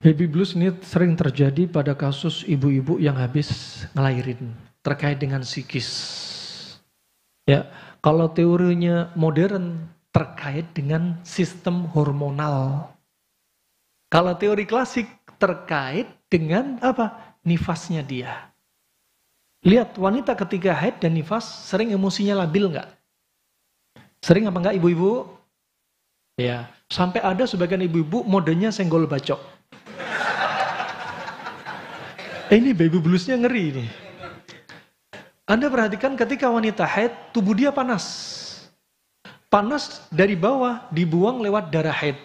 Baby blues ini sering terjadi pada kasus ibu-ibu yang habis ngelahirin terkait dengan psikis. Ya, kalau teorinya modern terkait dengan sistem hormonal. Kalau teori klasik terkait dengan apa? Nifasnya dia. Lihat, wanita ketika haid dan nifas sering emosinya labil nggak? Sering apa enggak ibu-ibu? Ya, sampai ada sebagian ibu-ibu modenya senggol bacok. Ini baby bluesnya ngeri nih. Anda perhatikan ketika wanita haid, tubuh dia panas. Panas dari bawah dibuang lewat darah haid.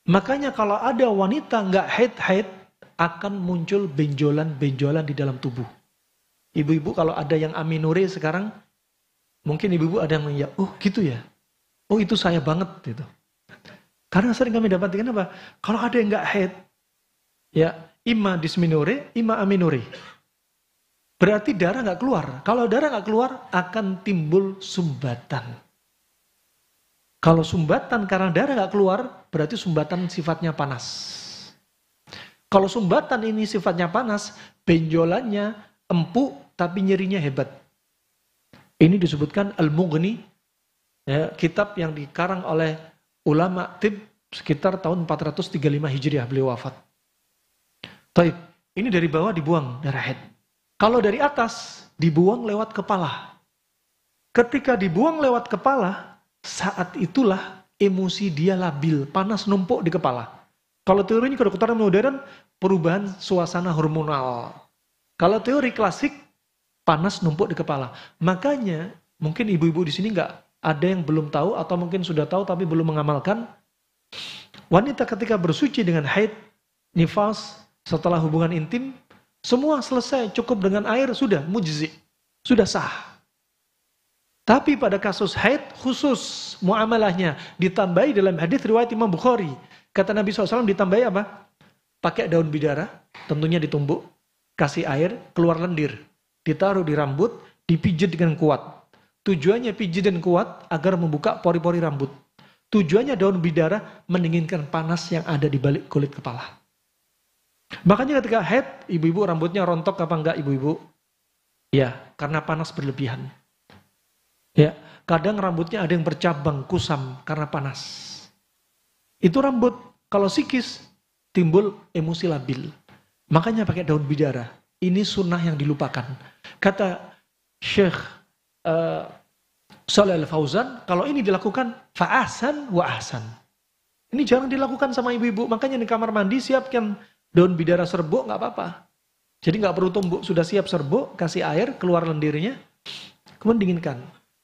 Makanya kalau ada wanita nggak haid akan muncul benjolan-benjolan di dalam tubuh. Ibu-ibu kalau ada yang aminore sekarang, mungkin ibu-ibu ada yang oh gitu ya. Oh itu saya banget gitu. Karena sering kami dapatkan apa? Kalau ada yang nggak haid, ya ima dysmenorrhea, ima amenorrhea. Berarti darah nggak keluar. Kalau darah nggak keluar akan timbul sumbatan. Kalau sumbatan karena darah nggak keluar, berarti sumbatan sifatnya panas. Kalau sumbatan ini sifatnya panas, benjolannya empuk tapi nyerinya hebat. Ini disebutkan Al-Mughni, ya, kitab yang dikarang oleh ulama tib sekitar tahun 435 Hijriah beliau wafat. Taib, ini dari bawah dibuang darah haid. Kalau dari atas dibuang lewat kepala. Ketika dibuang lewat kepala, saat itulah emosi dia labil, panas numpuk di kepala. Kalau teorinya kedokteran modern, perubahan suasana hormonal. Kalau teori klasik, panas numpuk di kepala. Makanya mungkin ibu-ibu di sini nggak ada yang belum tahu atau mungkin sudah tahu tapi belum mengamalkan. Wanita ketika bersuci dengan haid, nifas, setelah hubungan intim, semua selesai, cukup dengan air, sudah mujzi, sudah sah. Tapi pada kasus haid khusus muamalahnya ditambahi dalam hadis riwayat Imam Bukhari. Kata Nabi SAW ditambahi apa? Pakai daun bidara, tentunya ditumbuk, kasih air, keluar lendir, ditaruh di rambut, dipijit dengan kuat. Tujuannya pijit dan kuat agar membuka pori-pori rambut. Tujuannya daun bidara mendinginkan panas yang ada di balik kulit kepala. Makanya ketika haid, ibu-ibu rambutnya rontok apa enggak ibu-ibu? Ya, karena panas berlebihan. Ya, kadang rambutnya ada yang bercabang, kusam karena panas. Itu rambut, kalau psikis timbul emosi labil. Makanya pakai daun bidara. Ini sunnah yang dilupakan. Kata Syekh Shalih Al-Fauzan, kalau ini dilakukan fa'ahsan wa ahsan. Ini jarang dilakukan sama ibu-ibu. Makanya di kamar mandi siapkan daun bidara serbuk, nggak apa-apa. Jadi nggak perlu tumbuk, sudah siap serbuk, kasih air, keluar lendirnya, kemudian dinginkan.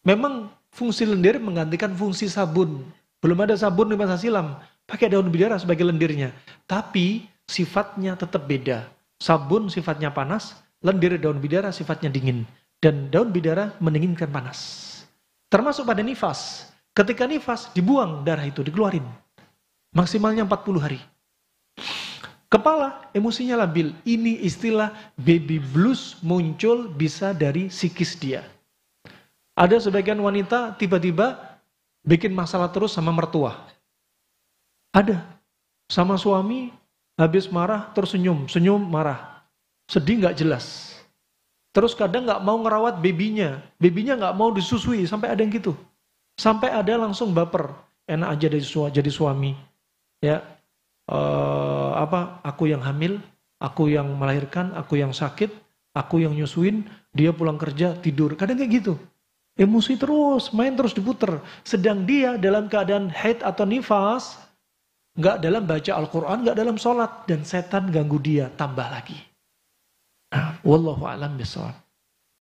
Memang fungsi lendir menggantikan fungsi sabun. Belum ada sabun di masa silam, pakai daun bidara sebagai lendirnya. Tapi sifatnya tetap beda. Sabun sifatnya panas, lendir daun bidara sifatnya dingin. Dan daun bidara mendinginkan panas. Termasuk pada nifas. Ketika nifas, dibuang darah itu, dikeluarin. Maksimalnya 40 hari. Kepala, emosinya labil. Ini istilah baby blues muncul bisa dari psikis dia. Ada sebagian wanita tiba-tiba bikin masalah terus sama mertua. Ada. Sama suami, habis marah terus senyum, senyum marah. Sedih nggak jelas. Terus kadang nggak mau ngerawat babynya nggak mau disusui, sampai ada yang gitu. Sampai ada langsung baper, enak aja jadi suami. Ya. Aku yang hamil, aku yang melahirkan, aku yang sakit, aku yang nyusuin, dia pulang kerja tidur. Kadang kayak gitu. Emosi terus, main terus diputer. Sedang dia dalam keadaan haid atau nifas, nggak dalam baca Al-Quran, nggak dalam sholat, dan setan ganggu dia tambah lagi. Wallahu a'lam bishawab.